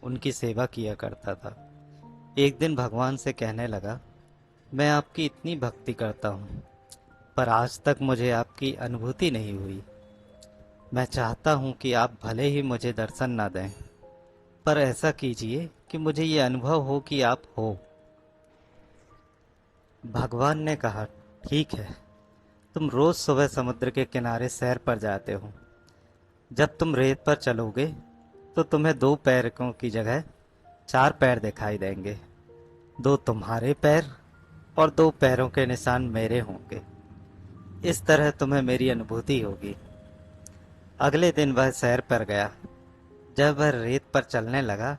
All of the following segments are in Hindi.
उनकी सेवा किया करता था। एक दिन भगवान से कहने लगा, मैं आपकी इतनी भक्ति करता हूँ, पर आज तक मुझे आपकी अनुभूति नहीं हुई। मैं चाहता हूँ कि आप भले ही मुझे दर्शन ना दें, पर ऐसा कीजिए कि मुझे ये अनुभव हो कि आप हो। भगवान ने कहा, ठीक है, तुम रोज सुबह समुद्र के किनारे सैर पर जाते हो। जब तुम रेत पर चलोगे तो तुम्हें दो पैरों की जगह चार पैर दिखाई देंगे। दो तुम्हारे पैर और दो पैरों के निशान मेरे होंगे। इस तरह तुम्हें मेरी अनुभूति होगी। अगले दिन वह सैर पर गया। जब वह रेत पर चलने लगा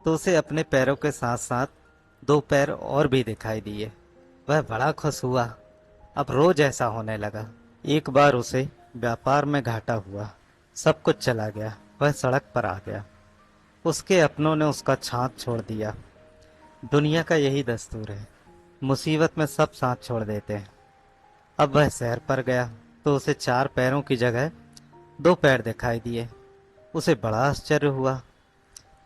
तो उसे अपने पैरों के साथ साथ दो पैर और भी दिखाई दिए। वह बड़ा खुश हुआ। अब रोज ऐसा होने लगा। एक बार उसे व्यापार में घाटा हुआ। सब कुछ चला गया। वह सड़क पर आ गया। उसके अपनों ने उसका साथ छोड़ दिया। दुनिया का यही दस्तूर है, मुसीबत में सब साथ छोड़ देते हैं। अब वह सैर पर गया तो उसे चार पैरों की जगह दो पैर दिखाई दिए। उसे बड़ा आश्चर्य हुआ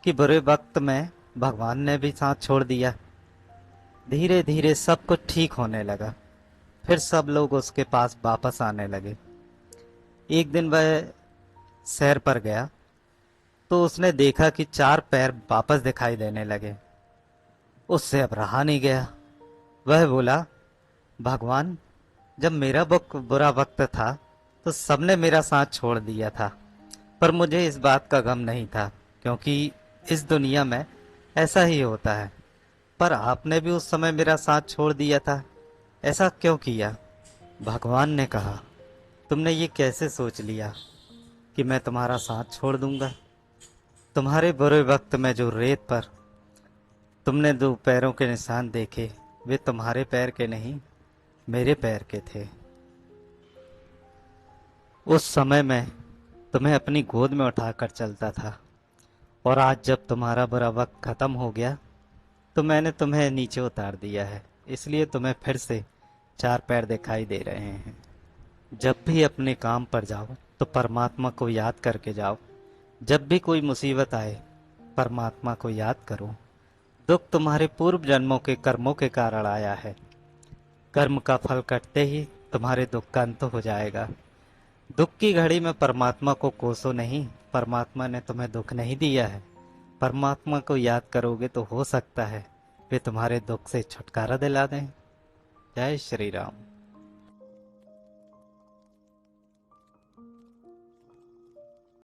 कि बुरे वक्त में भगवान ने भी साथ छोड़ दिया। धीरे धीरे सब कुछ ठीक होने लगा। फिर सब लोग उसके पास वापस आने लगे। एक दिन वह सैर पर गया तो उसने देखा कि चार पैर वापस दिखाई देने लगे। उससे अब रहा नहीं गया। वह बोला, भगवान, जब मेरा बुरा वक्त था तो सबने मेरा साथ छोड़ दिया था, पर मुझे इस बात का गम नहीं था, क्योंकि इस दुनिया में ऐसा ही होता है। पर आपने भी उस समय मेरा साथ छोड़ दिया था, ऐसा क्यों किया? भगवान ने कहा, तुमने ये कैसे सोच लिया कि मैं तुम्हारा साथ छोड़ दूंगा? तुम्हारे बुरे वक्त में जो रेत पर तुमने दो पैरों के निशान देखे, वे तुम्हारे पैर के नहीं, मेरे पैर के थे। उस समय मैं तुम्हें अपनी गोद में उठाकर चलता था, और आज जब तुम्हारा बुरा वक्त खत्म हो गया तो मैंने तुम्हें नीचे उतार दिया है। इसलिए तुम्हें फिर से चार पैर दिखाई दे रहे हैं। जब भी अपने काम पर जाओ तो परमात्मा को याद करके जाओ। जब भी कोई मुसीबत आए, परमात्मा को याद करो। दुख तुम्हारे पूर्व जन्मों के कर्मों के कारण आया है। कर्म का फल कटते ही तुम्हारे दुख का अंत हो जाएगा। दुख की घड़ी में परमात्मा को कोसो नहीं। परमात्मा ने तुम्हें दुख नहीं दिया है। परमात्मा को याद करोगे तो हो सकता है वे तुम्हारे दुख से छुटकारा दिला दें। जय श्री राम।